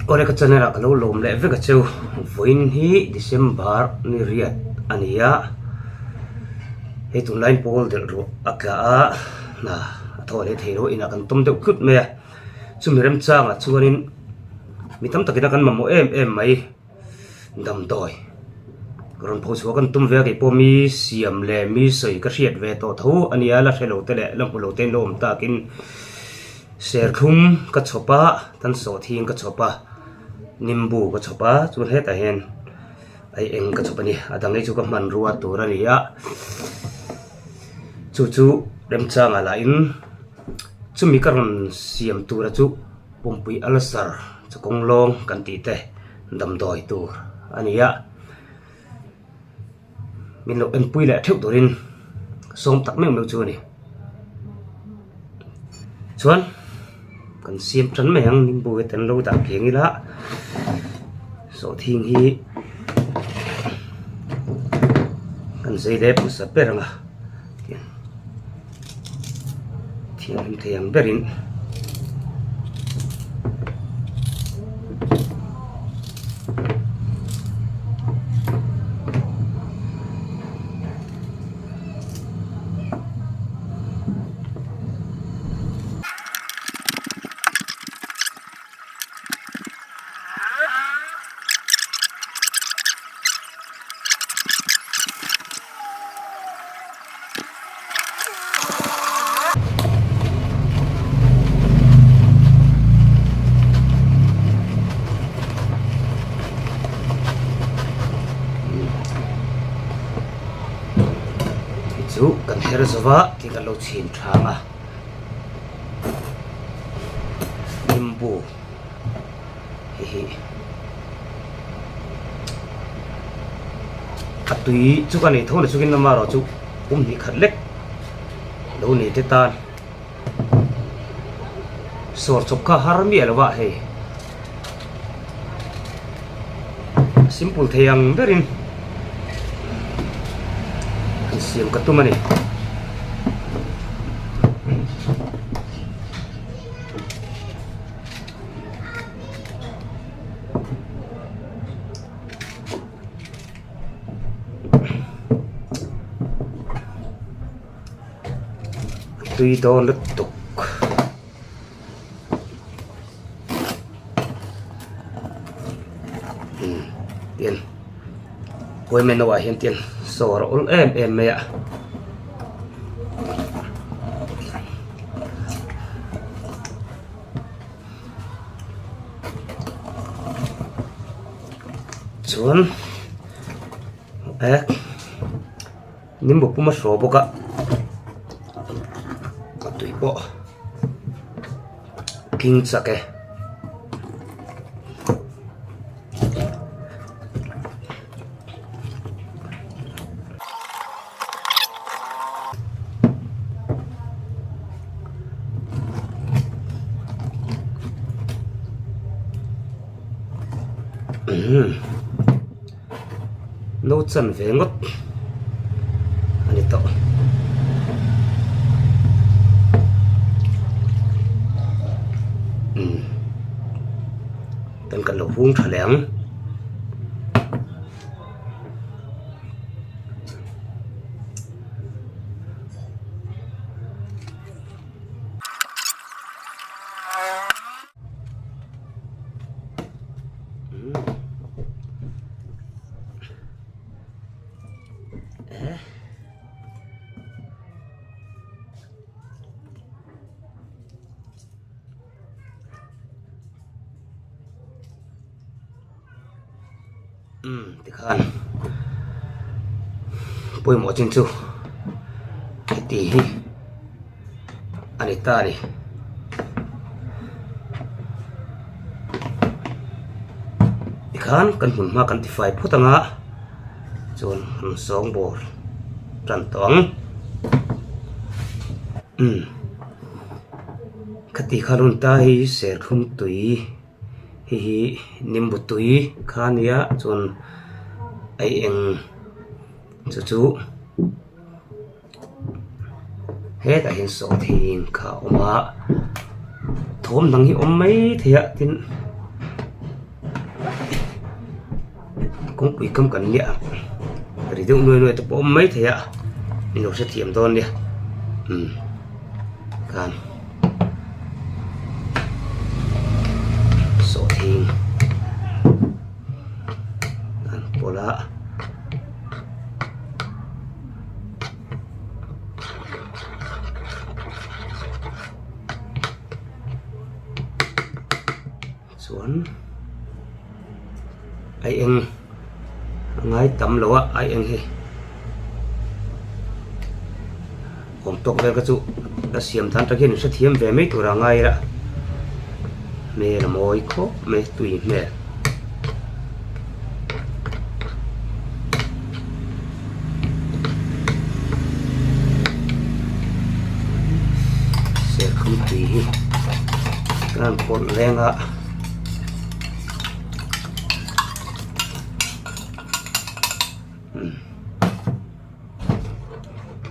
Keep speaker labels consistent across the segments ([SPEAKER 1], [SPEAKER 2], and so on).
[SPEAKER 1] Ore ka chanera ka lo lom le ve ka chu voin hi December ni riat ania he tu line pol del ro aka na thole theiro ina kan tom de khut me chumirem changa chuanin mitam takina kan mamo em mai dam doi ron pho chu kan tum ve ke pomi siam le mi soi ka riat ve to tho ania la thelo te le lam pulo ten lom takin ser khum ka chopa tan so thing ka chopa nimbu ka chopa chun he ta hen ai eng ka chopani adang ei chu ka man ruwa tur ani ya chu rem changa la in chumi karon siam tura chu pumpui alasar chakong long kan ti te dam doi tur ani ya min lo en pui la theu turin som tak meng meu chu ni chuan kan siam tran me hang nimbu ten lo ta keng ila so thing hi kan sei de sa peranga thiam thiam berin chu kan her zawa ki kan lo chin thanga nimbu hi atui chu kan ni thon chu kin ma ro chu ni khat lek lo ni te tan sor chop ka har mi alwa he simple theyang berin siam katumani tui do lutuk tiền quay men nào hiện tiền sổ ol em mẹ chuan nimbu puma so boka tui bo king sake nấu chân về ngót anh to tên cần lẩu vuông thả lẻng thì khan bôi mỏ trên chu cái tí anh ta đi thì khan cần hùn ma cần thì phải phút tăng á chôn song bò tràn toang cái tí khan ta hi sẽ không tùy hi nimbutui khania chun ai eng chu hết tại hiện số thì cả oma thôm đằng hi om mấy thì ạ tin cũng bị cấm cẩn nhẹ thì tôi nuôi tập om mấy thì ạ mình nó sẽ thiểm tôn đi can số thì can pola xuống ai anh ngay tầm lỗ ai anh hi hôm tục về cái chú đã xiêm than trắc hiện sẽ thiêm về mấy tuổi ngay đó mẹ là mồi khóc mẹ tùy mẹ sẽ không tùy can cột lên ạ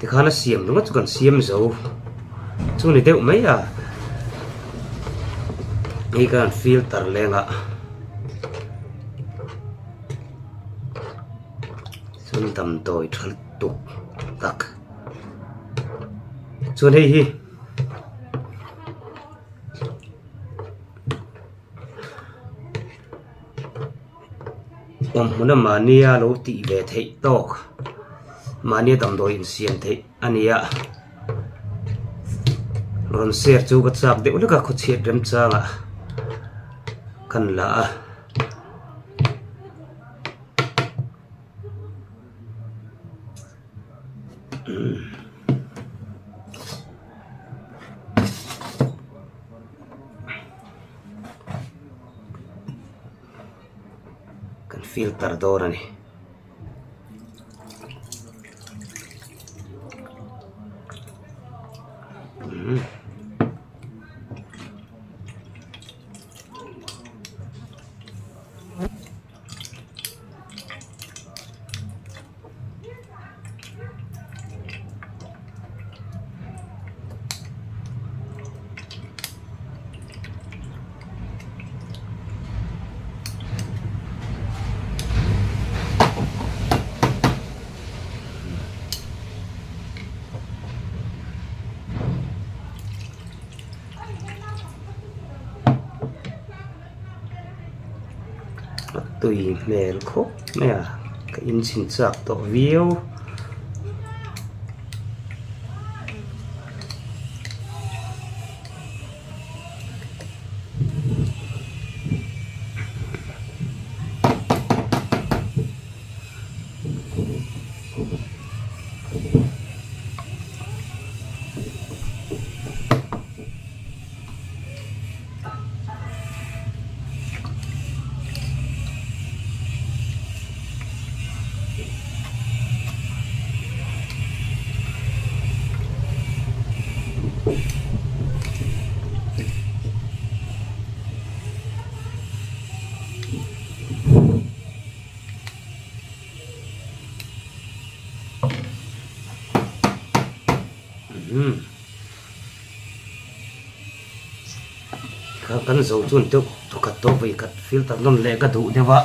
[SPEAKER 1] thì khá là xiêm đúng không? Còn xiêm dấu chú này tiêu mấy à đi cần filter lên ạ xuân tầm tội thật tục tắc xuân hi hi muốn mà nia lỗ tị về thấy to mà nia tầm đôi xiên thấy anh ạ rồi xe chú có chạm đều được có chết đâm trang ạ cần là cần filter đó này tùy mẹ khúc mẹ cái in xin sạc tổ view kan zo chun to kat to vai kat filter non le ka du dewa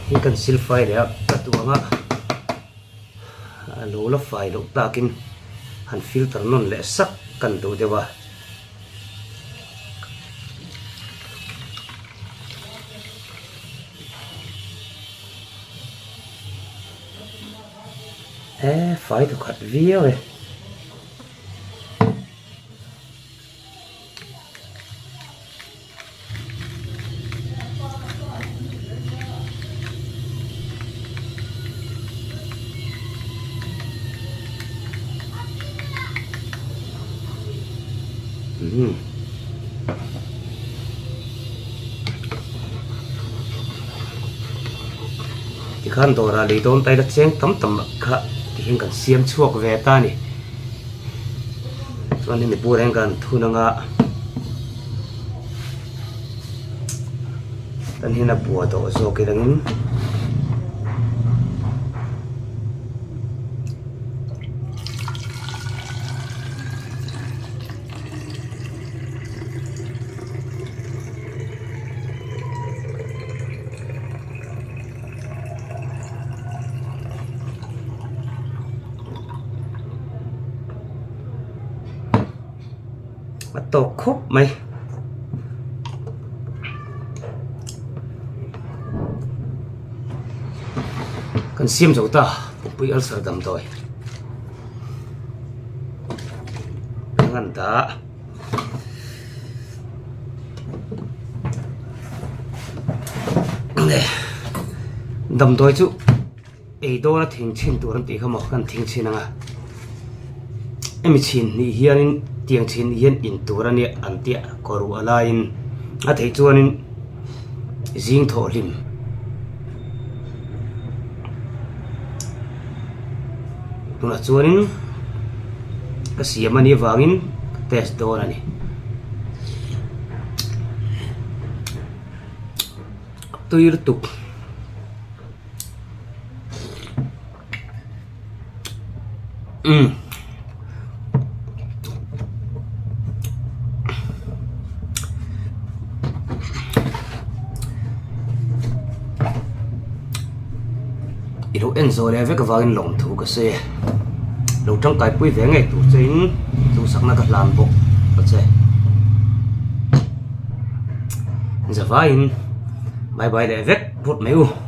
[SPEAKER 1] hi kan sil file ya ka tu nga lo la file lo takin han filter non le sak kan du dewa phải thực hạt vía rồi thì khăn đồ ra lấy đốn tay đặt chén tấm tấm khá thì hình cần xiêm chuộc về ta nè cho nên mình bùa đang cần thu năng ạ tân hình là bùa tổ số cái đằng tổ khúc mày cần xiêm dấu ta cũng bị ăn sợ đầm rồi ngăn ta này đầm tôi chứ ấy đó là thình chín tuổi làm tí không một cần thình chín à em chín thì hiện tiếng chín hiện in tuổi này anh tiệt có ru alain à thấy cho nên riêng thổ lim tụi nó cho nên cái gì mà đi vangin test đó này tôi tục ilu enzo le vek vangin lom thu ka se lo tang kai pui ve ngai tu chein tu sakna ka lan bok ka che za vain bye bye le vek put meu